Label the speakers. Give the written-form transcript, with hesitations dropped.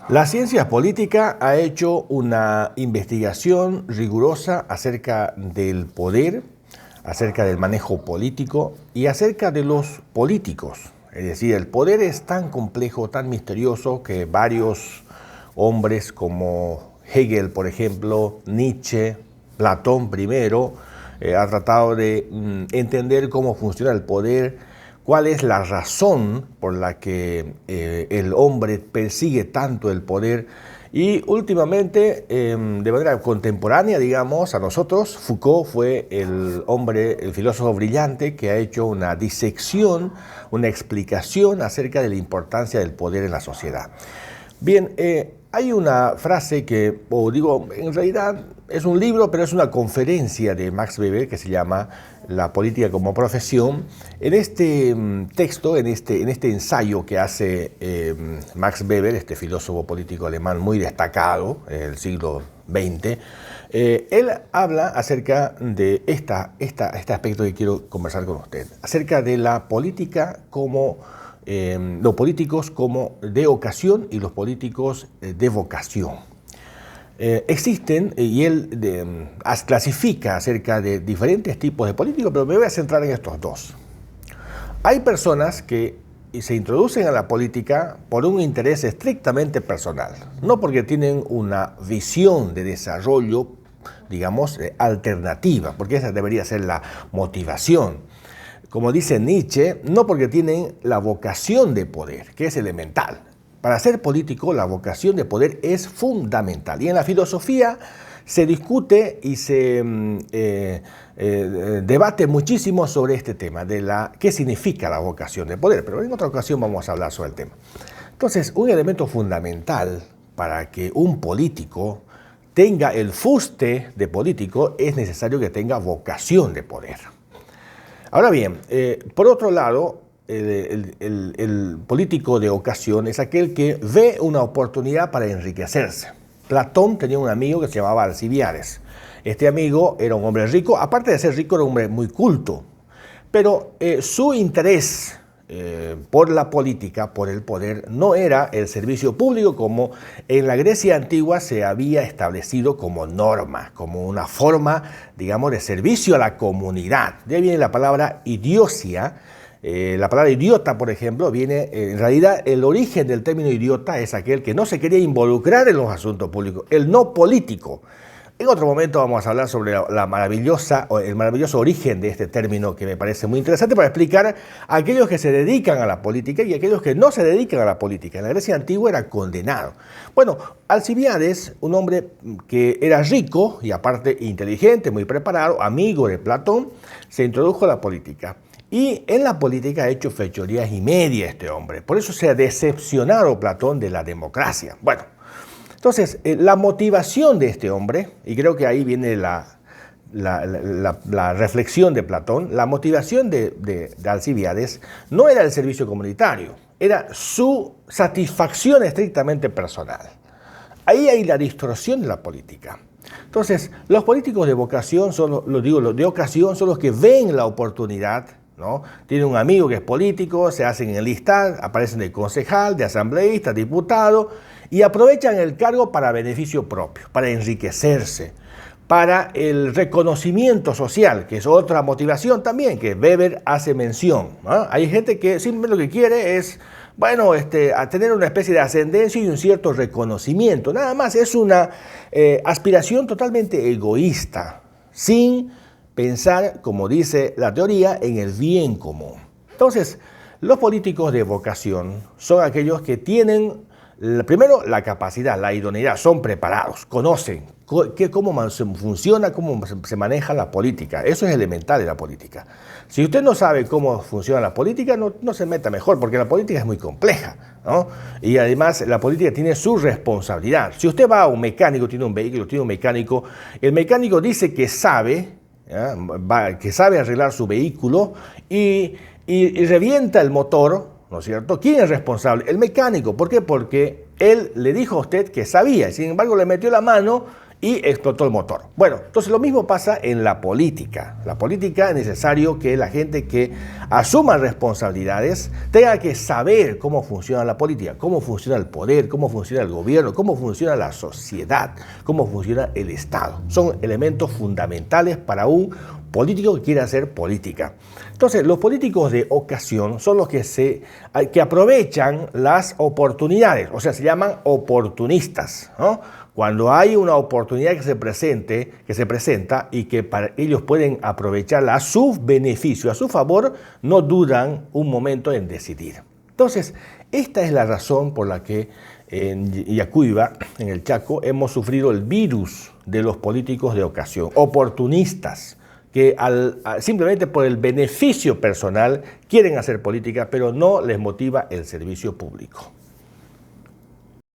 Speaker 1: La ciencia política ha hecho una investigación rigurosa acerca del poder, acerca del manejo político y acerca de los políticos. Es decir, el poder es tan complejo, tan misterioso que varios hombres como Hegel, por ejemplo, Nietzsche, Platón primero, ha tratado de entender cómo funciona el poder, cuál es la razón por la que el hombre persigue tanto el poder. Y últimamente, de manera contemporánea, digamos, a nosotros, Foucault fue el hombre, el filósofo brillante que ha hecho una disección, una explicación acerca de la importancia del poder en la sociedad. Bien, hay una frase que, o digo, en realidad es un libro, pero es una conferencia de Max Weber que se llama La política como profesión. En este texto, en este ensayo que hace Max Weber, este filósofo político alemán muy destacado del siglo XX, él habla acerca de este aspecto que quiero conversar con usted, acerca de la política como los políticos como de ocasión y los políticos de vocación. Existen, y él clasifica acerca de diferentes tipos de políticos, pero me voy a centrar en estos dos. Hay personas que se introducen a la política por un interés estrictamente personal, no porque tienen una visión de desarrollo, digamos, alternativa, porque esa debería ser la motivación. Como dice Nietzsche, no porque tienen la vocación de poder, que es elemental. Para ser político, la vocación de poder es fundamental. Y en la filosofía se discute y se debate muchísimo sobre este tema, de qué significa la vocación de poder. Pero en otra ocasión vamos a hablar sobre el tema. Entonces, un elemento fundamental para que un político tenga el fuste de político es necesario que tenga vocación de poder. Ahora bien, por otro lado, el político de ocasión es aquel que ve una oportunidad para enriquecerse. Platón tenía un amigo que se llamaba Alcibiades. Este amigo era un hombre rico, aparte de ser rico era un hombre muy culto, pero su interés por la política, por el poder, no era el servicio público como en la Grecia antigua se había establecido como norma, como una forma, digamos, de servicio a la comunidad. De ahí viene la palabra idiocia. La palabra idiota, por ejemplo, viene, en realidad el origen del término idiota es aquel que no se quería involucrar en los asuntos públicos, el no político. En otro momento vamos a hablar sobre el maravilloso origen de este término que me parece muy interesante para explicar a aquellos que se dedican a la política y a aquellos que no se dedican a la política. En la Grecia antigua era condenado. Bueno, Alcibiades, un hombre que era rico y aparte inteligente, muy preparado, amigo de Platón, se introdujo a la política. Y en la política ha hecho fechorías y media este hombre. Por eso se ha decepcionado Platón de la democracia. Bueno, entonces la motivación de este hombre, y creo que ahí viene la reflexión de Platón, la motivación de Alcibiades no era el servicio comunitario, era su satisfacción estrictamente personal. Ahí hay la distorsión de la política. Entonces, los políticos de vocación, los de ocasión, son los que ven la oportunidad, ¿no? Tienen un amigo que es político, se hacen enlistar, aparecen de concejal, de asambleísta, diputado, y aprovechan el cargo para beneficio propio, para enriquecerse, para el reconocimiento social, que es otra motivación también, que Weber hace mención, ¿no? Hay gente que simplemente lo que quiere es, bueno, a tener una especie de ascendencia y un cierto reconocimiento. Nada más es una aspiración totalmente egoísta, sin pensar, como dice la teoría, en el bien común. Entonces, los políticos de vocación son aquellos que tienen, primero, la capacidad, la idoneidad, son preparados, conocen cómo funciona, cómo se maneja la política. Eso es elemental en la política. Si usted no sabe cómo funciona la política, no se meta mejor, porque la política es muy compleja, ¿no? Y además la política tiene su responsabilidad. Si usted va a un mecánico, tiene un vehículo, tiene un mecánico, el mecánico dice que sabe arreglar su vehículo y revienta el motor, ¿no es cierto? ¿Quién es responsable? El mecánico. ¿Por qué? Porque él le dijo a usted que sabía, sin embargo le metió la mano y explotó el motor. Bueno, entonces lo mismo pasa en la política. La política es necesario que la gente que asuma responsabilidades tenga que saber cómo funciona la política, cómo funciona el poder, cómo funciona el gobierno, cómo funciona la sociedad, cómo funciona el Estado. Son elementos fundamentales para un político que quiere hacer política. Entonces, los políticos de ocasión son los que aprovechan las oportunidades, o sea, se llaman oportunistas, ¿no? Cuando hay una oportunidad que se presenta y que ellos pueden aprovecharla a su beneficio, a su favor, no dudan un momento en decidir. Entonces, esta es la razón por la que en Yacuiba, en el Chaco, hemos sufrido el virus de los políticos de ocasión, oportunistas, que simplemente por el beneficio personal quieren hacer política, pero no les motiva el servicio público.